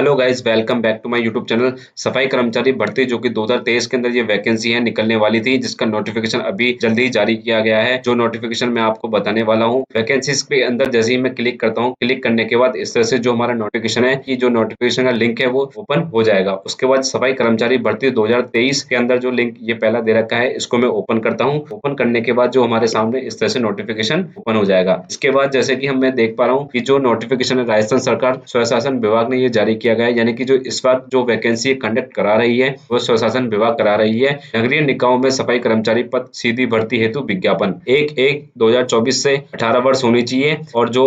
Hello guys, welcome back to my YouTube channel. सफाई कर्मचारी भर्ती जो कि 2023 के अंदर ये वैकेंसी है निकलने वाली थी, जिसका नोटिफिकेशन अभी जल्दी ही जारी किया गया है। जो नोटिफिकेशन मैं आपको बताने वाला हूँ, वैकेंसीज के अंदर जैसे ही मैं क्लिक करता हूँ, क्लिक करने के बाद इस तरह से जो हमारा नोटिफिकेशन है कि जो नोटिफिकेशन का लिंक है वो ओपन हो जाएगा। उसके बाद सफाई कर्मचारी भर्ती 2023 के अंदर जो लिंक ये पहला दे रखा है, इसको मैं ओपन करता हूँ। ओपन करने के बाद जो हमारे सामने इस तरह से नोटिफिकेशन ओपन हो जाएगा। इसके बाद जैसे कि मैं देख पा रहा हूँ कि जो नोटिफिकेशन है राजस्थान सरकार स्वशासन विभाग ने ये जारी किया गया है, यानी कि जो इस बार जो वैकेंसी कंडक्ट करा रही है वो स्वशासन विभाग करा रही है। नगरीय निकायों में सफाई कर्मचारी पद सीधी भर्ती हेतु विज्ञापन 1/1/2024 से 18 वर्ष होनी चाहिए और जो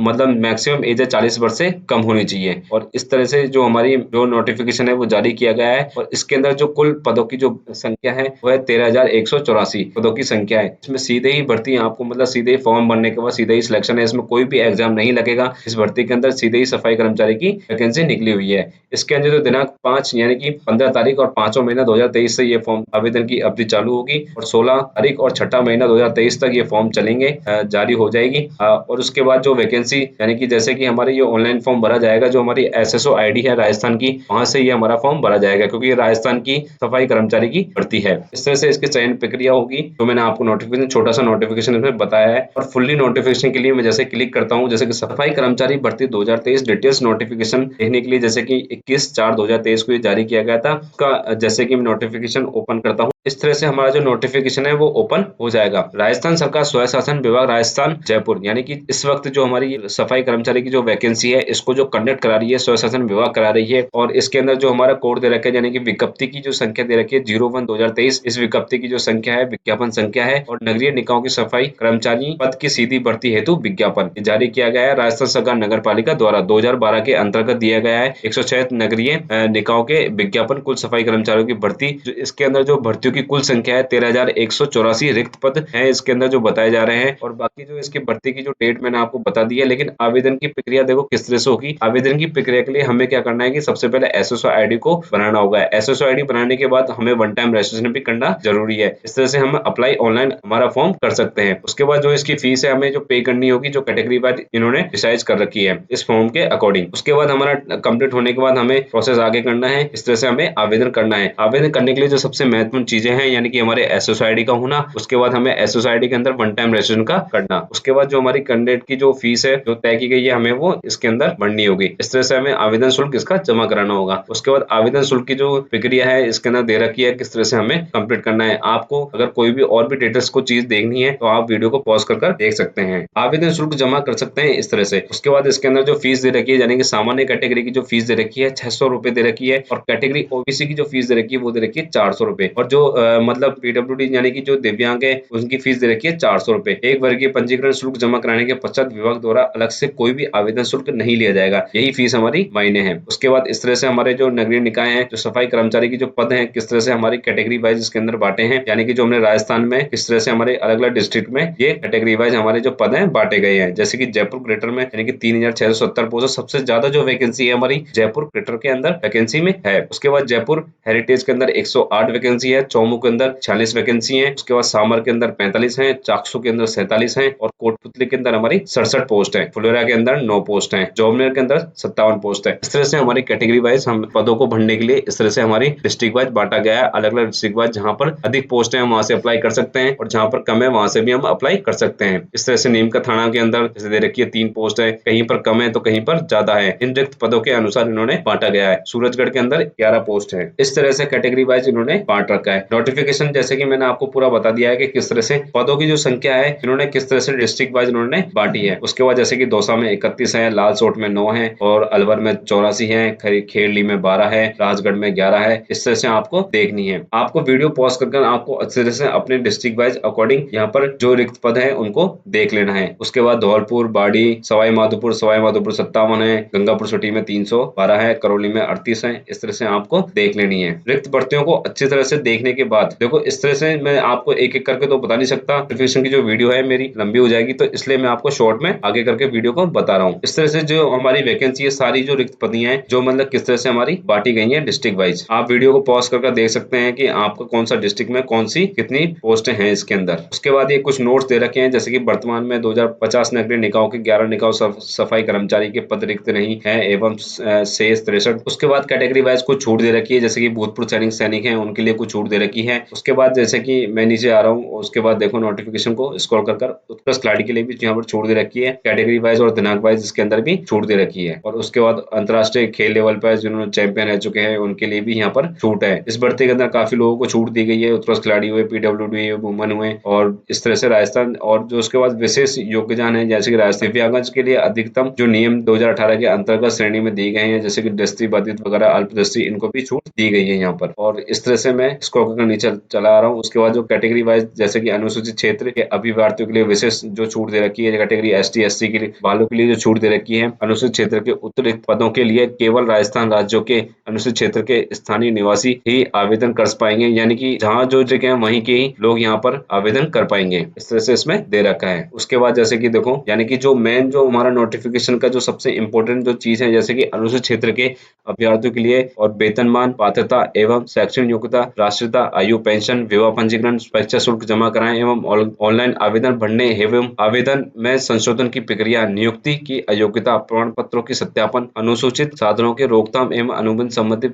मतलब मैक्सिमम एज है 40 वर्ष से कम होनी चाहिए। और इस तरह से जो हमारी जो नोटिफिकेशन है वो जारी किया गया है और इसके अंदर जो कुल पदों की जो संख्या है वो है 13,184 पदों की संख्या है। इसमें सीधे ही भर्ती आपको मतलब सीधे ही फॉर्म भरने के बाद सीधे ही सिलेक्शन है। इसमें कोई भी एग्जाम नहीं लगेगा। इस भर्ती के अंदर सीधे ही सफाई कर्मचारी की वैकेंसी निकली हुई है। इसके अंदर जो दिनांक 5 यानी कि 15 तारीख और 5वां महीना 2023 से ये फॉर्म आवेदन की अवधि चालू होगी और 16 तारीख और 6वां महीना 2023 तक ये फॉर्म चलेंगे, जारी हो जाएगी। और उसके बाद जो वैकेंसी यानी कि जैसे कि हमारे ये ऑनलाइन फॉर्म भरा जाएगा, जो हमारी SSO ID है राजस्थान की, वहां से ये हमारा फॉर्म भरा जाएगा क्योंकि ये राजस्थान की सफाई कर्मचारी की भर्ती है। इस तरह से इसकी चयन प्रक्रिया होगी। तो मैंने आपको नोटिफिकेशन छोटा सा नोटिफिकेशन इसमें बताया है और फुल्ली नोटिफिकेशन के लिए मैं जैसे क्लिक करता हूँ, जैसे कि सफाई कर्मचारी भर्ती 2023 डिटेल्स नोटिफिकेशन देखने के लिए जैसे कि 21/4/2023 को ये जारी किया गया था, उसका जैसे कि मैं नोटिफिकेशन ओपन करता हूँ, इस तरह से हमारा जो नोटिफिकेशन है वो ओपन हो जाएगा। राजस्थान सरकार स्वशासन विभाग राजस्थान जयपुर, यानी कि इस वक्त जो हमारी सफाई कर्मचारी की जो वैकेंसी है इसको जो कंडक्ट करा रही है स्वशासन विभाग करा रही है। और इसके अंदर जो हमारा कोड दे रखा है यानी कि विज्ञप्ति की जो संख्या दे रखी है 01/2023, इस विज्ञप्ति की जो संख्या है विज्ञापन संख्या है और नगरीय निकायों की सफाई कर्मचारी पद की सीधी भर्ती हेतु विज्ञापन जारी किया गया है राजस्थान सरकार नगर पालिका द्वारा 2012 के अंतर्गत दिया गया है। 106 नगरीय निकायों के विज्ञापन कुल सफाई कर्मचारियों की भर्ती, इसके अंदर जो भर्तियों की कुल संख्या है 13,184 रिक्त पद है इसके अंदर जो बताए जा रहे हैं। और बाकी जो इसकी भर्ती की जो डेट मैंने आपको बता दी है। लेकिन आवेदन की प्रक्रिया देखो किस तरह से होगी। आवेदन की प्रक्रिया के लिए हमें क्या करना है कि सबसे पहले SSO ID को बनाना होगा। SSO ID बनाने के बाद हमें वन टाइम रजिस्ट्रेशन भी करना जरूरी है। इस तरह से हम अप्लाई ऑनलाइन हमारा फॉर्म कर सकते हैं। उसके बाद जो इसकी फीस है हमें जो पे करनी होगी, जो कैटेगरी वाइज इन्होंने डिसाइड कर रखी है इस फॉर्म के अकॉर्डिंग। उसके बाद हमारा कंप्लीट होने के बाद हमें प्रोसेस आगे करना है। इस तरह से हमें आवेदन करना है। आवेदन करने के लिए जो सबसे महत्वपूर्ण चीजें हैं यानी कि हमारे SSO ID का होना, उसके बाद हमें SSO ID के अंदर वन टाइम रजिस्ट्रेशन का करना, उसके बाद जो हमारी कैंडिडेट की जो फीस है जो तय की गई है हमें वो इसके अंदर भरनी होगी। इस तरह से हमें आवेदन शुल्क इसका जमा कराना होगा। उसके बाद आवेदन शुल्क की जो प्रक्रिया है इसके अंदर दे रखी है किस तरह से हमें कंप्लीट करना है। आपको अगर कोई भी और भी डिटेल्स को चीज देखनी है तो आप वीडियो को पॉज कर देख सकते हैं। आवेदन शुल्क जमा कर सकते हैं इस तरह से। उसके बाद इसके अंदर जो फीस दे रखी है यानी कि सामान्य कैटेगरी की जो फीस दे रखी है 600 रुपए दे रखी है और कैटेगरी OBC की जो फीस दे रखी है वो दे रखी है 400 रुपए और जो मतलब PWD यानी कि जो दिव्यांग है उनकी फीस दे रखी है 400 रुपए। एक वर्गीय पंजीकरण शुल्क जमा कराने के पश्चात विभाग द्वारा अलग से कोई भी आवेदन शुल्क नहीं लिया जाएगा। यही फीस हमारी मायने है। उसके बाद इस तरह से हमारे जो नगरीय निकाय हैं, जो सफाई कर्मचारी की जो पद हैं किस तरह से हमारी कैटेगरी वाइज इसके अंदर बांटे हैं, यानी कि जो हमने राजस्थान में किस तरह से हमारे अलग अलग डिस्ट्रिक्ट में ये कैटेगरी वाइज हमारे जो पद हैं बांटे गए हैं। जैसे कि जयपुर ग्रेटर में यानी कि 3,670 पोस्ट, सबसे ज्यादा जो वैकेंसी है हमारी जयपुर ग्रेटर के अंदर वैकेंसी में है। उसके बाद जयपुर हेरिटेज के अंदर 108 वैकेंसी है, चौमू के अंदर 46 वैकेंसी है, उसके बाद सामर के अंदर 45 है, चाकसू के अंदर 47 है और कोटपुतली के अंदर हमारी 67 पोस्ट है, फुलेरा के अंदर 9 पोस्ट है, जोबनेर के अंदर 57 पोस्ट है। इस तरह से हमारी कैटेगरी वाइज हम पदों को भरने के लिए इस तरह से हमारी डिस्ट्रिक्ट वाइज बांटा गया है। अलग अलग डिस्ट्रिक्ट वाइज जहाँ पर अधिक पोस्ट है हम वहां से अप्लाई कर सकते हैं और जहाँ पर कम है वहां से भी हम अप्लाई कर सकते हैं। इस तरह से नीम का थाना के अंदर जैसे दे रखी है 3 पोस्ट है, कहीं पर कम है तो कहीं पर ज्यादा है। इन रिक्त पदों के अनुसार इन्होंने बांटा गया है। सूरजगढ़ के अंदर 11 पोस्ट है। इस तरह से कैटेगरी वाइज इन्होंने बांट रखा है। नोटिफिकेशन जैसे कि मैंने आपको पूरा बता दिया है कि किस तरह से पदों की जो संख्या है इन्होंने किस तरह से डिस्ट्रिक्ट वाइज इन्होंने बांटी है। उसके बाद जैसे कि दौसा में 31 है, लालसोट में 9 है और अलवर में 84 है, खेरली में 12 है, राजगढ़ में 11 है। इस तरह से आपको देखनी है। आपको वीडियो पॉज कर आपको अच्छे तरह से अपने डिस्ट्रिक्ट वाइज अकॉर्डिंग यहाँ पर जो रिक्त पद है उनको देख लेना है। उसके बाद धौलपुर, बाड़ी, सवाई माधोपुर 57 है, गंगापुर सिटी में 312 है, करौली में 38 है। इस तरह से आपको देख लेनी है। रिक्त भर्तियों को अच्छी तरह से देखने के बाद देखो इस तरह से मैं आपको एक एक करके तो बता नहीं सकता, नोटिफिकेशन की जो वीडियो है मेरी लंबी हो जाएगी, तो इसलिए मैं आपको शॉर्ट में आगे करके वीडियो को बता रहा हूँ। इस तरह से जो हमारी वैकेंसी है, सारी जो रिक्त पदियां हैं जो मतलब किस तरह से हमारी बांटी गई है डिस्ट्रिक्ट वाइज, आप वीडियो को पॉज करके देख सकते हैं कि आपका कौन सा डिस्ट्रिक्ट में कौन सी कितनी पोस्टें हैं इसके अंदर। उसके बाद ये कुछ नोट्स दे रखे हैं, जैसे कि वर्तमान में 2050 नगरीय निकायों के 11 निकाय सफाई कर्मचारी के पद रिक्त नहीं है एवं शेष 63। उसके बाद कैटेगरी वाइज कुछ छूट दे रखी है, जैसे कि भूतपूर्व सैनिक हैं उनके लिए कुछ छूट दे रखी है। उसके बाद जैसे कि मैं नीचे आ रहा हूँ, उसके बाद देखो नोटिफिकेशन को स्क्रॉल कर उत्कृष्ट खिलाड़ी के लिए भी यहाँ पर छूट दे रखी है, कैटेगरी वाइज और दिनांक वाइज इसके अंदर भी छूट दे रखी है। और उसके बाद अंतर्राष्ट्रीय खेल लेवल पर जिन्होंने चैंपियन रह चुके हैं उनके लिए भी यहाँ पर छूट है। इस भर्ती के अंदर काफी लोगों को छूट दी गई है, उत्कृष्ट खिलाड़ी हुए, पीडब्ल्यूडी हुए, वुमन हुए, और इस तरह से राजस्थान। और जो उसके बाद विशेष योग्यता है, जैसे कि राजस्थान दिव्यांगजन के लिए अधिकतम जो नियम 2018 के अंतर्गत श्रेणी में दिए गए हैं, जैसे कि दृष्टि बाधित वगैरह, अल्पदृष्टि, इनको भी छूट दी गई है यहाँ पर। और इस तरह से मैं स्क्रॉल करके नीचे चला आ रहा हूँ। उसके बाद जो कैटेगरी वाइज, जैसे कि अनुसूचित क्षेत्र के अभिभार्थियों के लिए विशेष जो छूट दे रखी है, कैटेगरी एसटी एससी के लिए वालों के लिए जो छूट दे रखी है, अनुसूचित क्षेत्र के उत्तरिक्त पदों के लिए केवल राजस्थान राज्यों के अनुसूचित क्षेत्र के स्थानीय निवासी ही आवेदन कर पाएंगे, यानी कि जहाँ जो जगह है वहीं के ही लोग यहाँ पर आवेदन कर पाएंगे। इस तरह से इसमें दे रखा है। उसके बाद जैसे कि देखो, यानी कि जो मेन जो हमारा नोटिफिकेशन का जो सबसे इंपॉर्टेंट जो चीज है, जैसे कि अनुसूचित क्षेत्र के अभ्यर्थियों के लिए और वेतनमान, पात्रता एवं शैक्षणिक योग्यता, राष्ट्रीयता, आयु, पेंशन, विवाह पंजीकरण, परीक्षा शुल्क जमा कराएं एवं ऑनलाइन आवेदन भरने एवं आवेदन में संशोधन की प्रक्रिया, नियुक्ति की अयोग्यता, प्रमाण पत्रों की सत्यापन, अनुसूचित साधनों के रोकथाम एवं अनुबंध संबंधी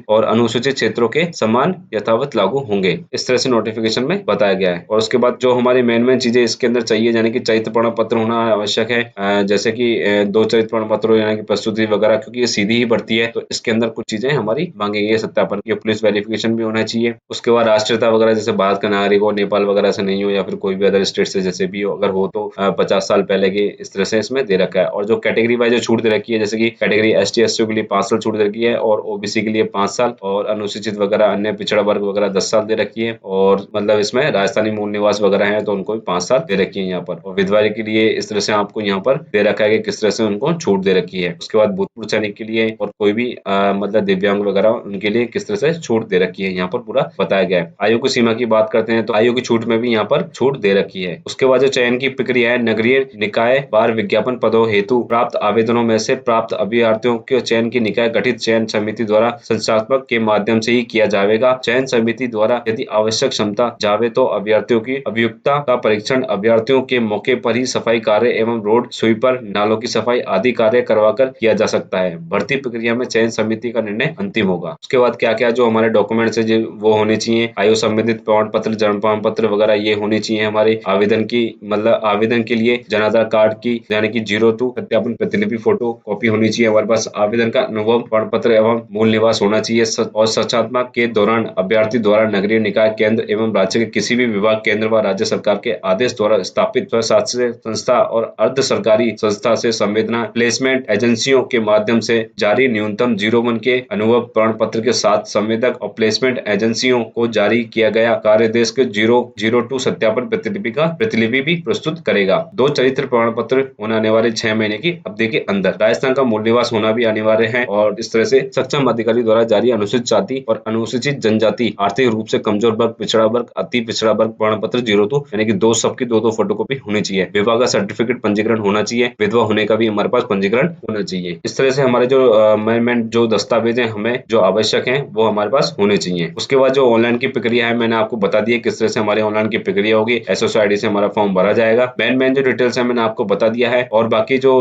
और अनुसूचित क्षेत्रों के समान यथावत लागू होंगे। इस तरह से नोटिफिकेशन में बताया गया है। और उसके बाद जो हमारी मेन चीजें इसके अंदर चाहिए, यानी कि चरित्र प्रमाण पत्र होना आवश्यक है, जैसे कि 2 चरित्र प्रमाण पत्र, यानी कि प्रस्तुति वगैरह, क्योंकि ये सीधी ही भर्ती है तो इसके अंदर कुछ चीजें हमारी मांगेंगे, सत्यापन की, पुलिस वेरिफिकेशन भी होना चाहिए। उसके बाद राष्ट्रीयता वगैरह, जैसे भारत का नागरिक हो, नेपाल वगैरह से नहीं हो, या फिर कोई भी अदर स्टेट से जैसे भी हो, अगर हो तो 50 साल पहले के, इस तरह से इसमें दे रखा है। और जो कैटेगरी वाइज जो छूट दे रखी है, जैसे कि कैटेगरी एसटी एससी के लिए 5 साल छूट दे रखी है, और ओबीसी के लिए 5 साल, और अनुसूचित वगैरह अन्य पिछड़ा वर्ग वगैरह 10 साल दे रखी है। और मतलब इसमें राजस्थानी मूल निवास वगैरह है तो उनको भी 5 साल दे रखी है यहाँ पर। और विधवा के लिए इस तरह से आपको यहाँ पर दे रखा है कि किस तरह से उनको छूट दे रखी है। उसके बाद भूतपूर्व सैनिक के लिए और कोई भी मतलब दिव्यांग वगैरह, उनके लिए किस तरह से छूट दे रखी है यहाँ पर पूरा बताया गया है। आयु की सीमा की बात करते हैं तो आयु की छूट में भी यहाँ पर छूट दे रखी है। उसके बाद जो चयन की प्रक्रिया है, नगरीय निकाय बार विज्ञापन पदों हेतु प्राप्त आवेदनों में से प्राप्त अभ्यर्थियों के चयन की निकाय गठित चयन समिति द्वारा संचालक के माध्यम से ही किया जाएगा। चयन समिति द्वारा यदि आवश्यक क्षमता जावे तो अभ्यर्थियों की अभियुक्तता का परीक्षण अभ्यर्थियों के मौके पर ही सफाई कार्य एवं रोड स्वीपर, नालों की सफाई आदि कार्य करवाकर किया जा सकता है। भर्ती प्रक्रिया में चयन समिति का निर्णय अंतिम होगा। उसके बाद क्या क्या जो हमारे डॉक्यूमेंट्स है वो होने चाहिए, आयु संबंधित प्रमाण पत्र, जन्म प्रमाण पत्र वगैरह ये होनी चाहिए हमारे आवेदन की, मतलब आवेदन के लिए जन आधार कार्ड की यानी कि 02 सत्यापन प्रतिलिपि फोटो कॉपी होनी चाहिए हमारे पास, आवेदन का अनुभव प्रमाण पत्र एवं मूल निवास होना चाहिए, और सचात्मक के दौरान अभ्यर्थी द्वारा नगरीय निकाय केंद्र एवं राज्य के किसी भी विभाग, केंद्र व राज्य सरकार के आदेश द्वारा स्थापित स्वशासी संस्था और अर्ध सरकारी संस्था से संवेदना प्लेसमेंट एजेंसियों के माध्यम से जारी न्यूनतम 01 के अनुभव प्रमाण पत्र के साथ संवेदक और प्लेसमेंट एजेंसियों को जारी किया गया कार्यदेश के 002 सत्यापन प्रतिलिपि भी प्रस्तुत करेगा। 2 चरित्र प्रमाण पत्र होने आने वाले 6 महीने की अवधि के अंदर। राजस्थान का मूल निवास होना भी अनिवार्य है। और इस तरह से सक्षम अधिकारी द्वारा जारी अनुसूचित जाति और अनुसूचित जनजाति, आर्थिक रूप से कमजोर वर्ग, पिछड़ा वर्ग, अति पिछड़ा वर्ग प्रमाण पत्र 02, यानी कि 2 सबकी 2 फोटोकॉपी होनी चाहिए। विवाह का सर्टिफिकेट पंजीकरण होना चाहिए, विधवा होने का भी हमारे पास पंजीकरण होना चाहिए। इस तरह से हमारे जो मेन जो दस्तावेज है हमें जो आवश्यक है वो हमारे पास होने चाहिए। उसके बाद जो ऑनलाइन की प्रक्रिया है मैंने आपको बता दी है किस तरह से हमारे ऑनलाइन की प्रक्रिया होगी। एसएसओ आईडी से हमारा फॉर्म भरा जाएगा। मेन जो डिटेल्स है मैंने आपको बता दिया है। और बाकी जो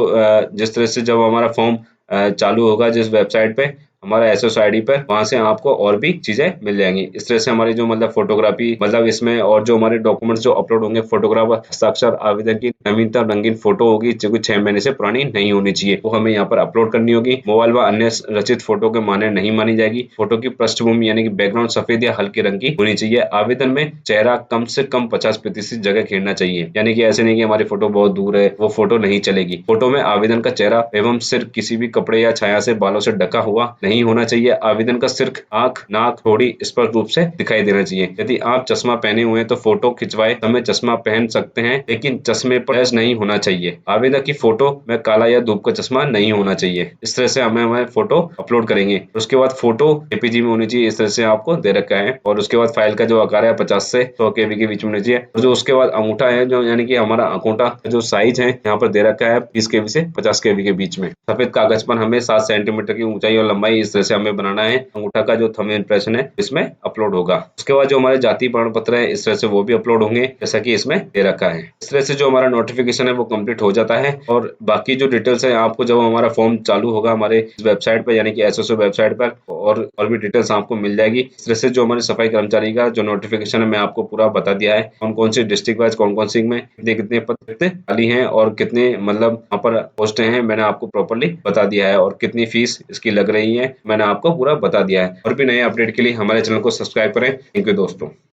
जिस तरह से जब हमारा फॉर्म चालू होगा जिस वेबसाइट पे हमारा एसएसओ आईडी पर, वहां से आपको और भी चीजें मिल जाएंगी। इस तरह से हमारी जो मतलब फोटोग्राफी मतलब इसमें और जो हमारे डॉक्यूमेंट्स जो अपलोड होंगे, फोटोग्राफ, हस्ताक्षर, आवेदन की नवीनतम रंगीन फोटो होगी जो कि 6 महीने से पुरानी नहीं होनी चाहिए, वो हमें यहाँ पर अपलोड करनी होगी। मोबाइल व अन्य रचित फोटो के मान्य नहीं मानी जाएगी। फोटो की पृष्ठभूमि यानी कि बैकग्राउंड सफेद या हल्के रंग की होनी चाहिए। आवेदन में चेहरा कम से कम 50% जगह घेरना चाहिए, यानी कि ऐसे नहीं कि हमारी फोटो बहुत दूर है, वो फोटो नहीं चलेगी। फोटो में आवेदन का चेहरा एवं सिर किसी भी कपड़े या छाया से बालों से ढका हुआ नहीं नहीं होना चाहिए। आवेदन का सिर्फ आंख, नाक, थोड़ी स्पष्ट रूप से दिखाई देना चाहिए। यदि आप चश्मा पहने हुए हैं तो फोटो खिंचवाए समय चश्मा पहन सकते हैं, लेकिन चश्मे पर फ्लैश नहीं होना चाहिए। आवेदक की फोटो में काला या धूप का चश्मा नहीं होना चाहिए। इस तरह से हमें फोटो अपलोड करेंगे। उसके बाद फोटो जेपीजी में होनी चाहिए, इस तरह से आपको दे रखा है। और उसके बाद फाइल का जो आकार है 50 से 100 केबी के बीच में होनी चाहिए। और जो उसके बाद अंगूठा है, जो यानी कि हमारा अंगूठा जो साइज है यहाँ पर दे रखा है 20 केबी से 50 केबी के बीच में। सफेद कागज पर हमें 7 सेंटीमीटर की ऊंचाई और लंबाई इस तरह से हमें बनाना है। अंगूठा का जो थंब इंप्रेशन है इसमें अपलोड होगा। उसके बाद जो हमारे जाति प्रमाण पत्र है इस तरह से वो भी अपलोड होंगे, जैसा कि इसमें दे रखा है। इस तरह से जो हमारा नोटिफिकेशन है वो कंप्लीट हो जाता है। और बाकी जो डिटेल्स है आपको जब हमारा फॉर्म चालू होगा हमारे वेबसाइट पर, यानी कि एसएसओ वेबसाइट पर, और भी डिटेल्स आपको मिल जाएगी। इस तरह से जो हमारे सफाई कर्मचारी का जो नोटिफिकेशन है मैं आपको पूरा बता दिया है। कौन कौन से डिस्ट्रिक्ट वाइज कौन कौन सी में कितने पद खाली हैं और कितने मतलब वहाँ पर पोस्टें हैं मैंने आपको प्रॉपर्ली बता दिया है। और कितनी फीस इसकी लग रही है मैंने आपको पूरा बता दिया है। और भी नए अपडेट के लिए हमारे चैनल को सब्सक्राइब करें। थैंक यू दोस्तों।